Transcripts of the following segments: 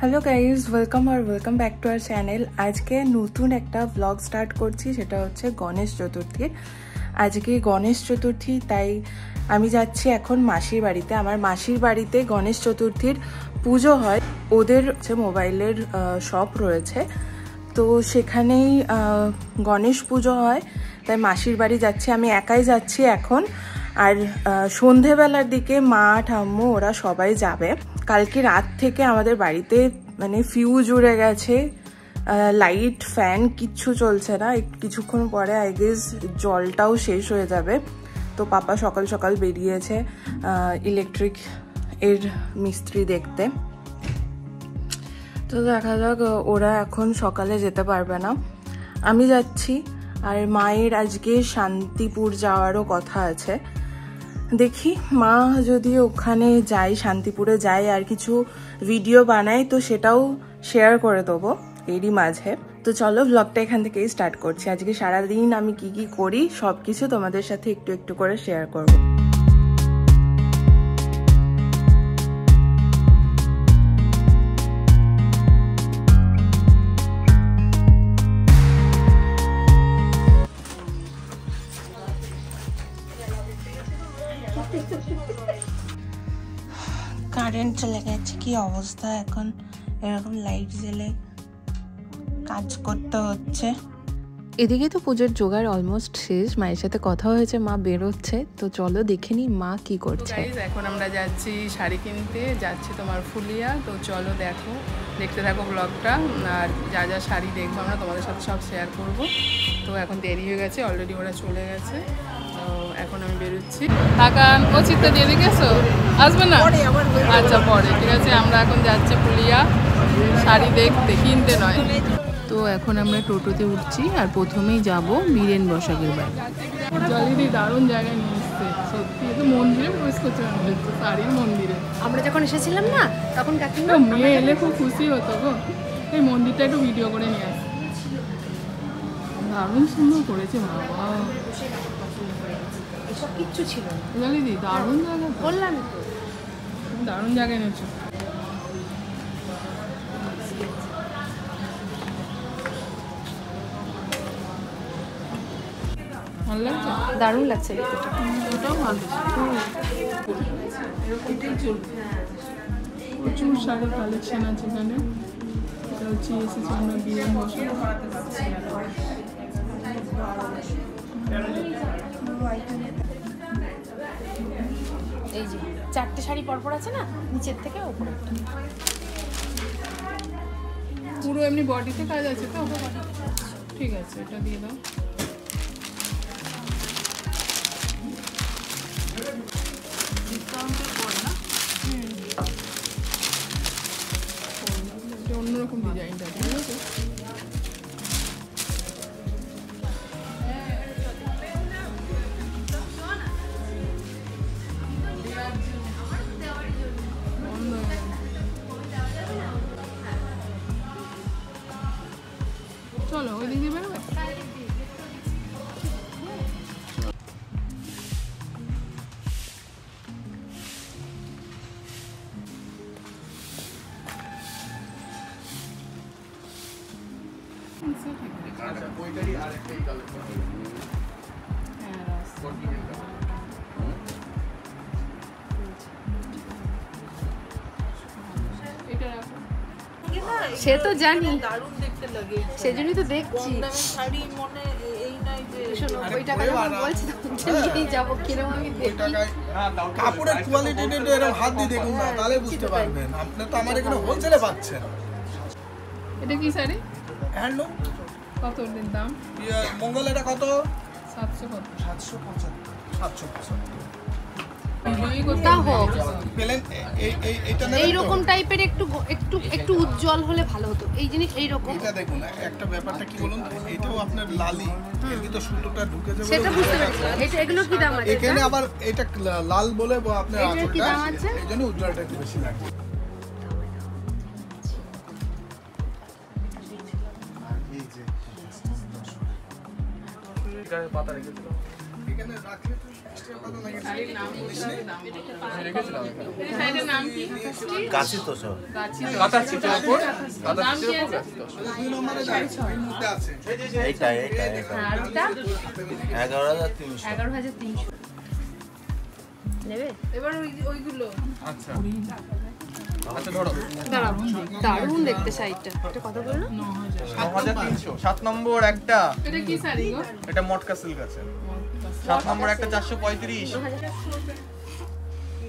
Hello guys, welcome back to our channel. আজকে নতুন একটা ব্লগ স্টার্ট করছি, সেটা হচ্ছে গণেশ চতুর্থীর। আজকে গণেশ চতুর্থী, তাই আমি যাচ্ছি এখন মাসির বাড়িতে। আমার মাসির বাড়িতে গণেশ চতুর্থীর পুজো হয়। ওদের হচ্ছে মোবাইলের শপ রয়েছে, তো সেখানেই গণেশ পুজো হয়, তাই মাসির বাড়ি যাচ্ছি। আমি একাই যাচ্ছি এখন। আর সন্ধেবেলার দিকে মা ঠাম্মু ওরা সবাই যাবে। কালকে রাত থেকে আমাদের বাড়িতে মানে ফিউজ উড়ে গেছে, লাইট ফ্যান কিচ্ছু চলছে না। কিছুক্ষণ পরে আই গেস জলটাও শেষ হয়ে যাবে। তো পাপা সকাল সকাল বেরিয়েছে ইলেকট্রিক এর মিস্ত্রি দেখতে। তো দেখা যাক, ওরা এখন সকালে যেতে পারবে না, আমি যাচ্ছি। আর মায়ের আজকে শান্তিপুর যাওয়ারও কথা আছে। দেখি মা যদি ওখানে যাই, শান্তিপুরে যাই, আর কিছু ভিডিও বানাই তো সেটাও শেয়ার করে দেবো এরই মাঝে। তো চলো ব্লগটা এখান থেকেই স্টার্ট করছি। আজকে সারাদিন আমি কি কি করি সব কিছু তোমাদের সাথে একটু একটু করে শেয়ার করবো। কারেন্ট চলে গেছে, কি অবস্থা এখন। এরকম লাইট জ্বেলে কাজ করতে হচ্ছে। এদিকে তো পুজোর জোগাড় অলমোস্ট শেষ। মায়ের সাথে কথা হয়েছে, মা বেরোচ্ছে, তো চলো দেখে নি মা কি করছে। এখন আমরা যাচ্ছি শাড়ি কিনতে, যাচ্ছি তোমার ফুলিয়া। তো চলো দেখতে থাকো ব্লগটা। আর যা যা শাড়ি দেখবো আমরা তোমাদের সাথে সব শেয়ার করব। তো এখন দেরি হয়ে গেছে, অলরেডি ওরা চলে গেছে। তো এখন আমি বেরোচ্ছি। কাকান ও চিত্তা দিয়ে দেখেছো, আসবে না? আচ্ছা পরে, ঠিক আছে। আমরা এখন যাচ্ছি ফুলিয়া শাড়ি দেখতে, কিনতে নয়। তো এখন আমরা টোটোতে উঠছি, আর প্রথমেই যাব বীরেন বসাকের বাড়ি। জলিদি দারুণ জায়গায় নিয়ে এসছে সত্যি। তো মন্দিরে প্রবেশ করছে শাড়ির মন্দিরে। আমরা যখন এসেছিলাম না, তখন কাকিমা মেয়ে এলে খুব খুশি হতো গো। এই মন্দিরটা একটু ভিডিও করে নিয়ে আসছে। দারুণ সুন্দর করেছে বাবা, এসব কিচ্ছু ছিল না। জলিদি দারুণ জায়গা, বললাম তো দারুণ জায়গায় নিয়েছো। ভালো লাগছে, দারুণ লাগছে। ওটাও ভালো, প্রচুর শাড়ির কালেকশন আছে এখানে। এটা হচ্ছে এসেছি আমরা বীরেন বসা। এই যে চারটে শাড়ি পরপর আছে না, নিচের থেকে উপরে। পুরো এমনি বডিতে কাজ আছে তো? ঠিক আছে, এটা দিয়ে দাও। ডিসকাউন্টের পর না? অন্যরকম ডিজাইনটা, ঠিক আছে। চলো ওই দিকে বেরোবে। সে তো জানি, সেজন্যই তো দেখছি। শোনো, ওই টাকাটা আমি বলছি নিয়েই যাবো, কিরম আমি দেখি। কাপড়ের কোয়ালিটি এরকম হাত দিয়ে দেখুন না, তাহলে বুঝতে পারবেন। আপনি তো আমার এখানে হোলসেলে পাচ্ছেন। এটা কি শাড়ি? হ্যান্ডলুম। কত দিন দাম? মঙ্গল এটা কত? 700। কত? 775। 775। এইরকম টাইপের একটু উজ্জ্বল হলে ভালো হতো। এই জিনিস এইরকম। এটা দেখুন, একটা ব্যাপারটা কি বলুন, এটাও আপনার লালি, এর ভিতর সুতোটা ঢুকে যাবে। সেটা বুঝতে পারছি। এটা এগুলো কি দাম আছে? এখানে আবার এটা লাল বলে আপনার আঁচলটা, এইজন্য উজ্জ্বলটা একটু বেশি লাগে। পাতা রেখে দিলাম এখানে রাখলে। গাছি তো সব এইটা 11,300 নেবে এবার ওইগুলো। আচ্ছা ধরো দারুণ দেখতে শাড়িটা। এটা কত বললো? 9,300। 7 নম্বর একটা। এটা কি শাড়ি গো? এটা মটকা সিল্ক আছে। 7 নম্বর একটা 435।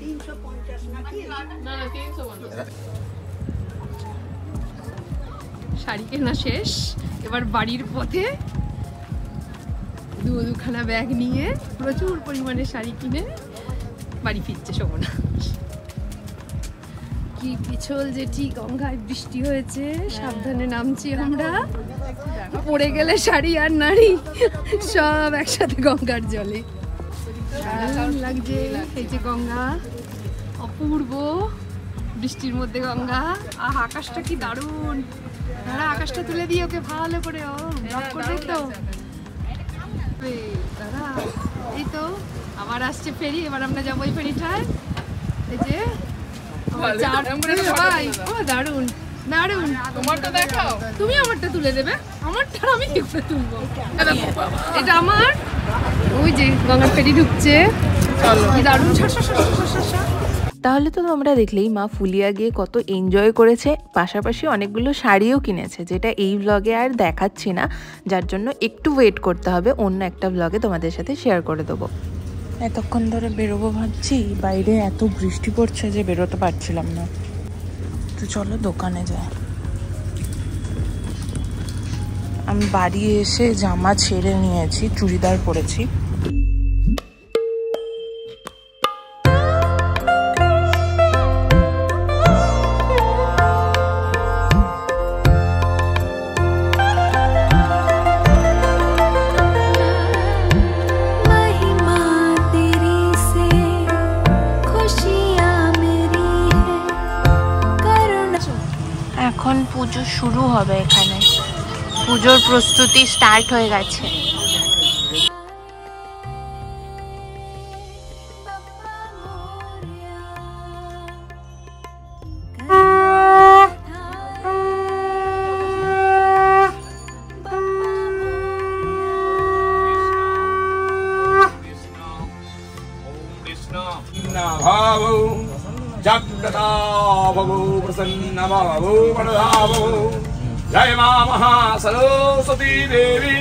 350 নাকি? না 350। শাড়ি কেনা শেষ, এবার বাড়ির পথে দুখানা ব্যাগ নিয়ে প্রচুর পরিমাণে শাড়ি কিনে বাড়ি ফিরছে শোভনা। কি পিছল জেঠি, গঙ্গায় বৃষ্টি হয়েছে, সাবধানে নামছি আমরা। পড়ে গেলে শাড়ি আর নারী সব একসাথে গঙ্গার জলে। দারুণ লাগছে। এই যে গঙ্গা, অপূর্ব বৃষ্টির মধ্যে গঙ্গা। আহ আকাশটা কি দারুণ। দাঁড়া আকাশটা তুলে দিই ওকে ভালো করে, ও ব্লগ করবে তো। দাদা এই তো আবার আসছে ফেরি, এবার আমরা যাবো এই ফেরিটায়। এই যে দারুণ দারুণ। তোমারটা দেখাও, তুমি আমারটা তুলে দেবে। আমারটা আমি কি করে তুলবো? এটা আমার। ওই যে গঙ্গার ফেরি ঢুকছে, দারুণ। তাহলে তো তোমরা দেখলেই মা ফুলিয়া গিয়ে কত এনজয় করেছে, পাশাপাশি অনেকগুলো শাড়িও কিনেছে, যেটা এই ব্লগে আর দেখাচ্ছি না, যার জন্য একটু ওয়েট করতে হবে, অন্য একটা ব্লগে তোমাদের সাথে শেয়ার করে দেবো। এতক্ষণ ধরে বেরোবো ভাবছি, বাইরে এত বৃষ্টি পড়ছে যে বেরোতে পারছিলাম না। তো চলো দোকানে যাই। আমি বাড়ি এসে জামা ছেড়ে নিয়েছি, চুড়িদার পরেছি। এখন পুজো শুরু হবে, এখানে পুজোর প্রস্তুতি স্টার্ট হয়ে গেছে। जाग्रता भवो प्रसन्न भवो वरदा भवो जय मा महासरस्वती देवी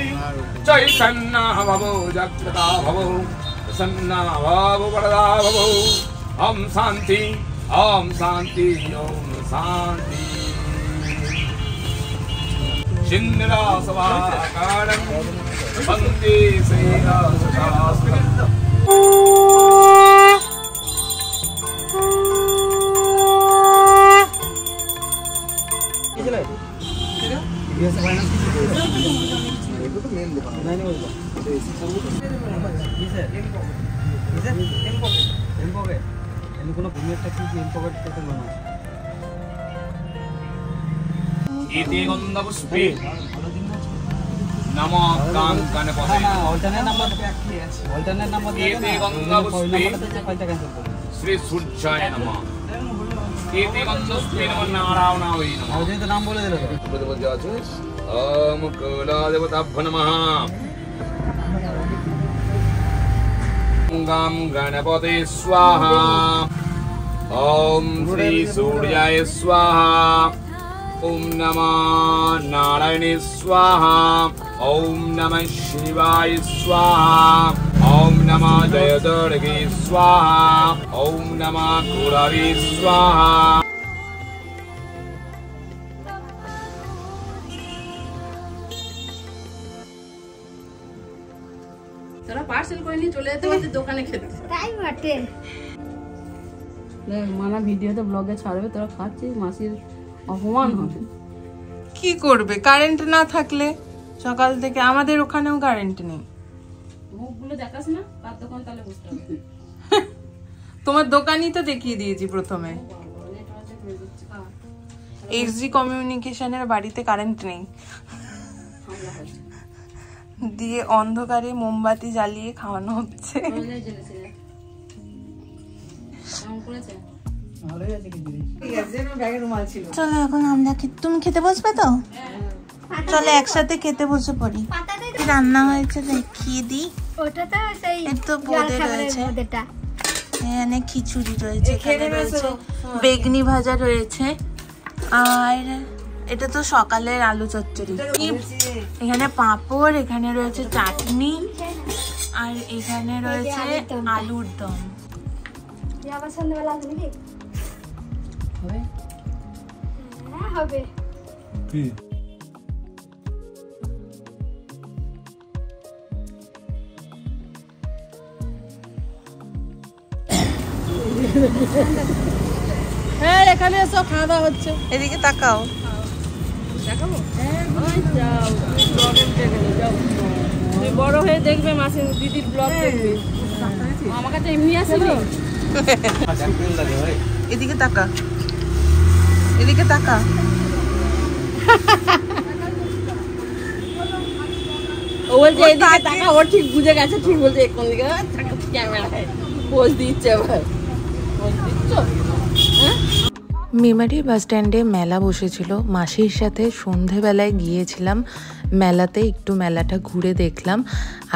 चैतन्य भवो जाग्रता भवो प्रसन्न भवो वरदा भवो ओम शांति ओम शांति ओम शांति सिंधरासवाकारं वन्दे श्रीरामशास्त्रम् इति गन्धपुष्पे नमो गणपते इति गन्धपुष्पे श्री सूर्याय नमः इति गन्धपुष्पे नमो नारायणाय नमः नाम बोले दे ओम कुलदेवताभ्यो नमः गं गणपते स्वाहा ओम श्री सूर्याय स्वाहा ओम नमः नारायणे स्वाहा ओम नमः शिवाय स्वाहा ओम नमः जयदुर्गे स्वाहा ओम नमः कुलवे स्वाहा। তোরা পার্সেল করে নিয়ে চলে যেতে হচ্ছে দোকানে খেতে। তাই বটে। মানা ভিডিওতে ব্লগে ছাড়বে, তোরা খাচ্ছিস, মাসির অপমান হবে। কি করবে, কারেন্ট না থাকলে? সকাল থেকে আমাদের ওখানেও কারেন্ট নেই। মুখগুলো দেখাস না, কার দোকান তাহলে বুঝতে হবে। তোমার দোকানই তো দেখিয়ে দিয়েছি প্রথমে। এইচডি কমিউনিকেশনের বাড়িতে কারেন্ট নেই, দিয়ে অন্ধকারে মোমবাতি জ্বালিয়ে খাওয়ানো হচ্ছে। চলো এখন আমরা তুমি খেতে বসবে তো? চলো একসাথে খেতে বসে পড়ি। কি রান্না হয়েছে দেখিয়ে দিই। ওটা তো সেই একটু বোঁদে রয়েছে, এখানে খিচুড়ি রয়েছে, এখানে রয়েছে বেগনি ভাজা রয়েছে, আর এটা তো সকালের আলু চচ্চড়ি, এখানে পাঁপড়, এখানে রয়েছে চাটনি, আর এখানে রয়েছে আলুর দম। আবার সন্ধ্যাবেলা আসবে নাকি? হ্যাঁ হবে। হ্যাঁ এখানে এসো, খাওয়া দাওয়া হচ্ছে। এদিকে তাকাও। তুমি বড় হয়ে দেখবে মাসি দিদির ব্লগ দেখবে। আমার কাছে এমনি আসেনি। এদিকে তাকা, এদিকে তাকা। ও বলছে এদিকে তাকা, ও ঠিক বুঝে গেছে, ঠিক বলছে কোন দিকে ক্যামেরায় পোজ দিচ্ছে। আবার পোজ দিচ্ছ? মেমারি বাস স্ট্যান্ডে মেলা বসেছিল, মাসির সাথে সন্ধেবেলায় গিয়েছিলাম মেলাতে, একটু মেলাটা ঘুরে দেখলাম।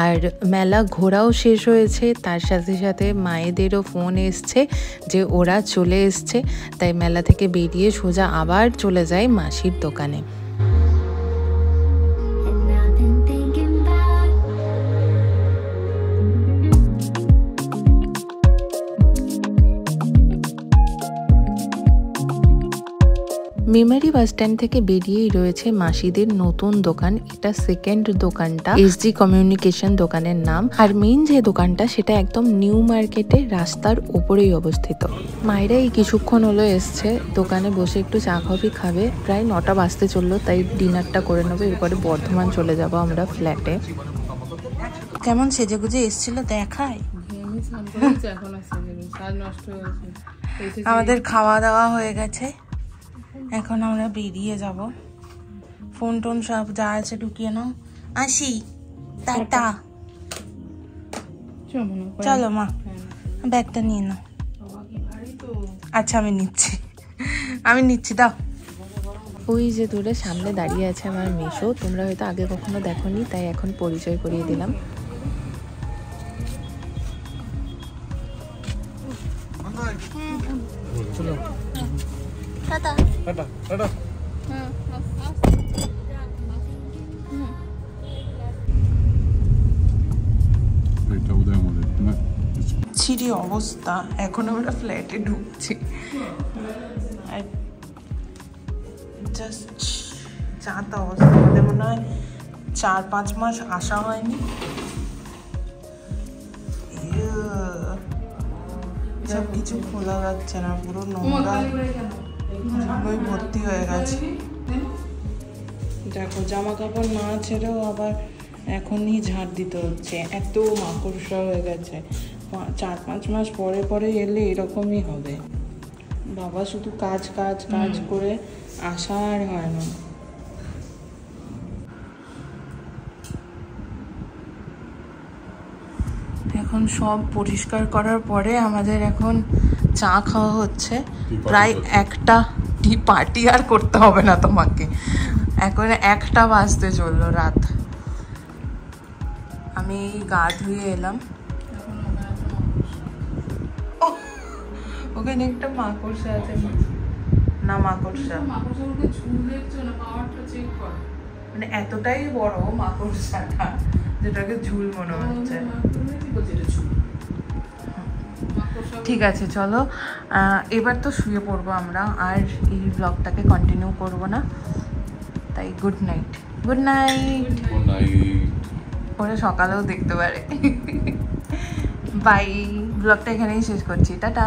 আর মেলা ঘোরাও শেষ হয়েছে, তার সাথে সাথে মায়েদেরও ফোন এসছে যে ওরা চলে এসছে, তাই মেলা থেকে বেরিয়ে সোজা আবার চলে যায় মাসির দোকানে। মেমারি বাস স্ট্যান্ড থেকে বেরিয়েই রয়েছে মাসিদের নতুন দোকান। এটা সেকেন্ড দোকানটা, এসজি কমিউনিকেশন দোকানের নাম। আর মেইন যে দোকানটা সেটা একদম নিউ মার্কেটে রাস্তার ওপরেই অবস্থিত। মায়েরা এই কিছুক্ষণ হলো এসছে, দোকানে বসে একটু চা কফি খাবে। প্রায় 9টা বাজতে চললো, তাই ডিনারটা করে নেবো, এরপরে বর্ধমান চলে যাব আমরা ফ্ল্যাটে। কেমন সেজেগুজে এসছিল দেখায়। আমাদের খাওয়া দাওয়া হয়ে গেছে, এখন আমরা বেরিয়ে যাব। ফোন টোন সব যা আছে ঢুকিয়ে নাও, আসি, টাটা। চলো মা, ব্যাগটা নিয়ে নাও। আচ্ছা আমি নিচ্ছি দাও। ওই যে দূরে সামনে দাঁড়িয়ে আছে আমার মেশো, তোমরা হয়তো আগে কখনো দেখোনি, তাই এখন পরিচয় করিয়ে দিলাম। Tata tata tata. ছিরি অবস্থা, এখন আমরা ফ্ল্যাটে ঢুকছি। আর জাস্ট যাতা অবস্থা, আমাদের মনে হয় 4-5 মাস আসা হয়নি। সব কিছু খোলা যাচ্ছে না, পুরো নোংরা ভর্তি হয়ে গেছে। দেখো জামা কাপড় না ছেড়েও আবার এখনই ঝাড় দিতে হচ্ছে, এত মাকড়সা হয়ে গেছে। 4-5 মাস পরে পরে এলে এরকমই হবে। বাবা শুধু কাজ কাজ কাজ করে আসা আর হয় না। এখন সব পরিষ্কার করার পরে আমাদের এখন চা খাওয়া হচ্ছে। প্রায় 1টা টি পার্টি আর করতে হবে না তোমাকে, এখন 1টা বাজতে চললো রাত। আমি গা ধুয়ে এলাম, ওখানে একটা মাকড়সা আছে না, মাকড়সা মানে এতটাই বড় মাকড়সাটা যেটাকে ঝুল মনে হচ্ছে। ঠিক আছে চলো, এবার তো শুয়ে পড়বো আমরা, আর এই ব্লগটাকে কন্টিনিউ করবো না, তাই গুড নাইট। Good night. ওরা সকালেও দেখতে পারে। বাই, ব্লগটা এখানেই শেষ করছি, টাটা।